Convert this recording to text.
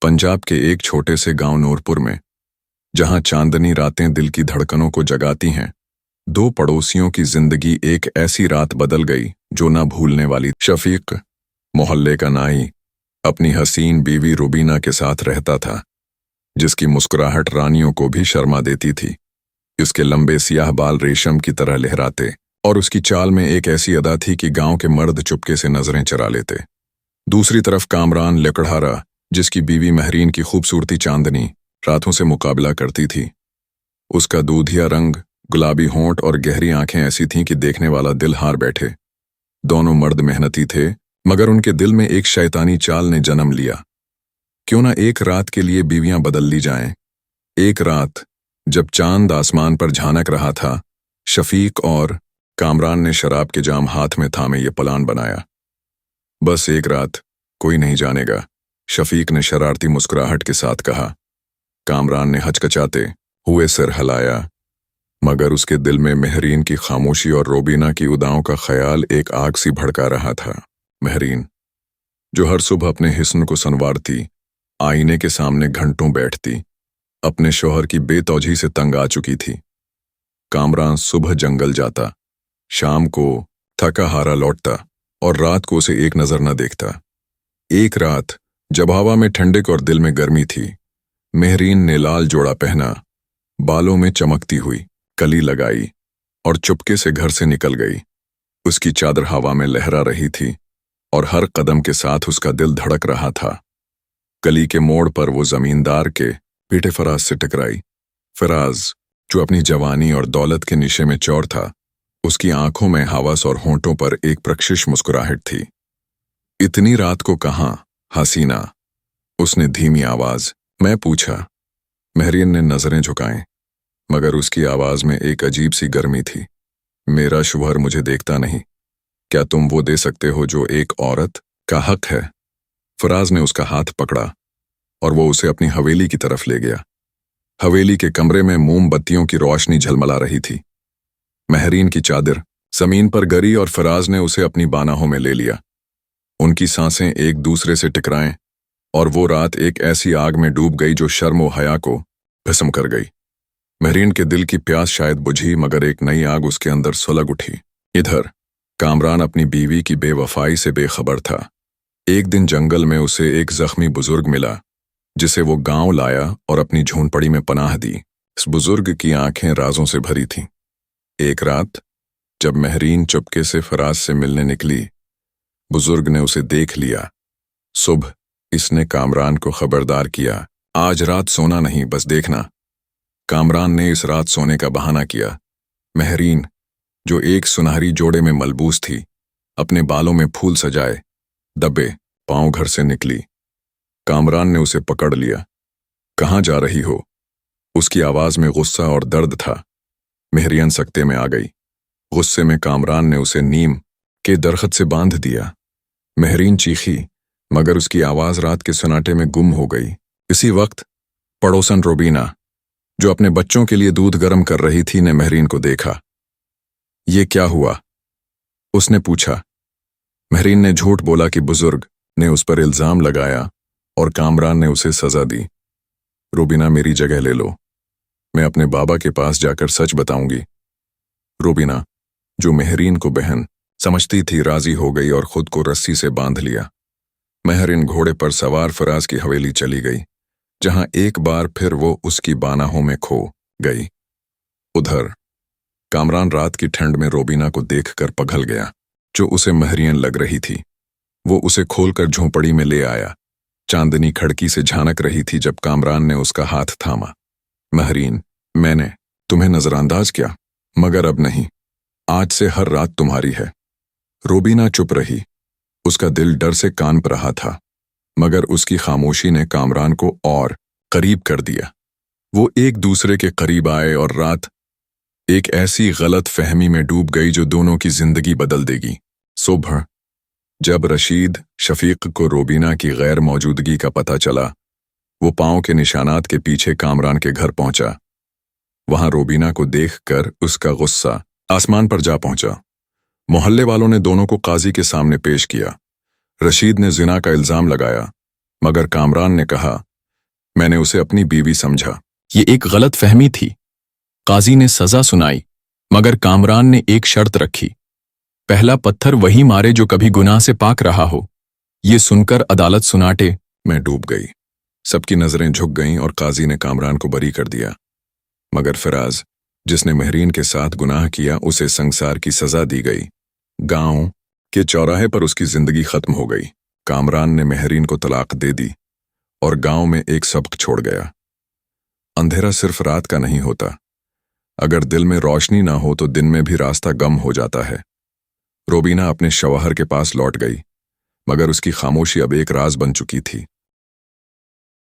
पंजाब के एक छोटे से गांव नूरपुर में, जहां चांदनी रातें दिल की धड़कनों को जगाती हैं, दो पड़ोसियों की जिंदगी एक ऐसी रात बदल गई जो ना भूलने वाली। शफीक, मोहल्ले का नाई, अपनी हसीन बीवी रुबीना के साथ रहता था, जिसकी मुस्कुराहट रानियों को भी शर्मा देती थी। उसके लंबे सियाह बाल रेशम की तरह लहराते और उसकी चाल में एक ऐसी अदा थी कि गांव के मर्द चुपके से नजरें चरा लेते। दूसरी तरफ कामरान लकड़हारा, जिसकी बीवी महरीन की खूबसूरती चांदनी रातों से मुकाबला करती थी। उसका दूधिया रंग, गुलाबी होंठ और गहरी आंखें ऐसी थीं कि देखने वाला दिल हार बैठे। दोनों मर्द मेहनती थे, मगर उनके दिल में एक शैतानी चाल ने जन्म लिया। क्यों ना एक रात के लिए बीवियां बदल ली जाएं। एक रात जब चांद आसमान पर झांक रहा था, शफीक और कामरान ने शराब के जाम हाथ में थामे ये प्लान बनाया। बस एक रात, कोई नहीं जानेगा, शफीक ने शरारती मुस्कुराहट के साथ कहा। कामरान ने हचकचाते हुए सिर हिलाया, मगर उसके दिल में महरीन की खामोशी और रोबीना की उदाओं का ख्याल एक आग सी भड़का रहा था। महरीन, जो हर सुबह अपने हिस्न को संवारती, आईने के सामने घंटों बैठती, अपने शौहर की बेतौजी से तंग आ चुकी थी। कामरान सुबह जंगल जाता, शाम को थका हारा लौटता और रात को उसे एक नजर न देखता। एक रात जब हवा में ठंडक और दिल में गर्मी थी, महरीन ने लाल जोड़ा पहना, बालों में चमकती हुई कली लगाई और चुपके से घर से निकल गई। उसकी चादर हवा में लहरा रही थी और हर कदम के साथ उसका दिल धड़क रहा था। गली के मोड़ पर वो जमींदार के बेटे फराज से टकराई। फराज, जो अपनी जवानी और दौलत के निशे में चौर था, उसकी आंखों में हवस और होंठों पर एक प्रकशिश मुस्कुराहट थी। इतनी रात को कहाँ, हसीना? उसने धीमी आवाज मैं पूछा। महरीन ने नजरें झुकाएं, मगर उसकी आवाज में एक अजीब सी गर्मी थी। मेरा शौहर मुझे देखता नहीं, क्या तुम वो दे सकते हो जो एक औरत का हक है? फराज ने उसका हाथ पकड़ा और वो उसे अपनी हवेली की तरफ ले गया। हवेली के कमरे में मोमबत्तियों की रोशनी झलमला रही थी। महरीन की चादर जमीन पर गिरी और फराज ने उसे अपनी बाहों में ले लिया। उनकी सांसें एक दूसरे से टकराएं और वो रात एक ऐसी आग में डूब गई जो शर्म व हया को भस्म कर गई। महरीन के दिल की प्यास शायद बुझी, मगर एक नई आग उसके अंदर सुलग उठी। इधर कामरान अपनी बीवी की बेवफाई से बेखबर था। एक दिन जंगल में उसे एक जख्मी बुजुर्ग मिला, जिसे वो गांव लाया और अपनी झोंपड़ी में पनाह दी। इस बुजुर्ग की आंखें राजों से भरी थीं। एक रात जब महरीन चुपके से फराज से मिलने निकली, बुजुर्ग ने उसे देख लिया। सुबह इसने कामरान को खबरदार किया, आज रात सोना नहीं, बस देखना। कामरान ने इस रात सोने का बहाना किया। महरीन, जो एक सुनहरी जोड़े में मलबूस थी, अपने बालों में फूल सजाए दबे पांव घर से निकली। कामरान ने उसे पकड़ लिया। कहाँ जा रही हो? उसकी आवाज में गुस्सा और दर्द था। महरीन सकते में आ गई। गुस्से में कामरान ने उसे नीम के दरख्त से बांध दिया। महरीन चीखी, मगर उसकी आवाज रात के सन्नाटे में गुम हो गई। इसी वक्त पड़ोसन रुबीना, जो अपने बच्चों के लिए दूध गर्म कर रही थी, ने महरीन को देखा। ये क्या हुआ? उसने पूछा। महरीन ने झूठ बोला कि बुजुर्ग ने उस पर इल्जाम लगाया और कामरान ने उसे सजा दी। रुबीना, मेरी जगह ले लो, मैं अपने बाबा के पास जाकर सच बताऊंगी। रुबीना, जो महरीन को बहन समझती थी, राजी हो गई और खुद को रस्सी से बांध लिया। महरीन घोड़े पर सवार फराज की हवेली चली गई, जहां एक बार फिर वो उसकी बाहों में खो गई। उधर कामरान रात की ठंड में रुबीना को देखकर पिघल गया, जो उसे महरीन लग रही थी। वो उसे खोलकर झोंपड़ी में ले आया। चांदनी खिड़की से झांक रही थी जब कामरान ने उसका हाथ थामा। महरीन, मैंने तुम्हें नजरअंदाज किया, मगर अब नहीं, आज से हर रात तुम्हारी है। रुबीना चुप रही। उसका दिल डर से कांप रहा था, मगर उसकी खामोशी ने कामरान को और करीब कर दिया। वो एक दूसरे के करीब आए और रात एक ऐसी गलत फहमी में डूब गई जो दोनों की जिंदगी बदल देगी। सुबह जब रशीद शफीक को रुबीना की गैर मौजूदगी का पता चला, वो पांव के निशानात के पीछे कामरान के घर पहुंचा। वहां रुबीना को देखकर उसका गुस्सा आसमान पर जा पहुंचा। मोहल्ले वालों ने दोनों को काजी के सामने पेश किया। रशीद ने जिना का इल्जाम लगाया, मगर कामरान ने कहा, मैंने उसे अपनी बीवी समझा। ये एक गलत फहमी थी। काजी ने सजा सुनाई, मगर कामरान ने एक शर्त रखी, पहला पत्थर वही मारे जो कभी गुनाह से पाक रहा हो। ये सुनकर अदालत सुनाटे। मैं डूब गई। सबकी नजरें झुक गईं और काजी ने कामरान को बरी कर दिया। मगर फिराज, जिसने महरीन के साथ गुनाह किया, उसे संसार की सजा दी गई। गांव के चौराहे पर उसकी जिंदगी खत्म हो गई। कामरान ने महरीन को तलाक दे दी और गांव में एक सबक छोड़ गया। अंधेरा सिर्फ रात का नहीं होता। अगर दिल में रोशनी ना हो तो दिन में भी रास्ता गम हो जाता है। रोबीना अपने शौहर के पास लौट गई, मगर उसकी खामोशी अब एक राज बन चुकी थी।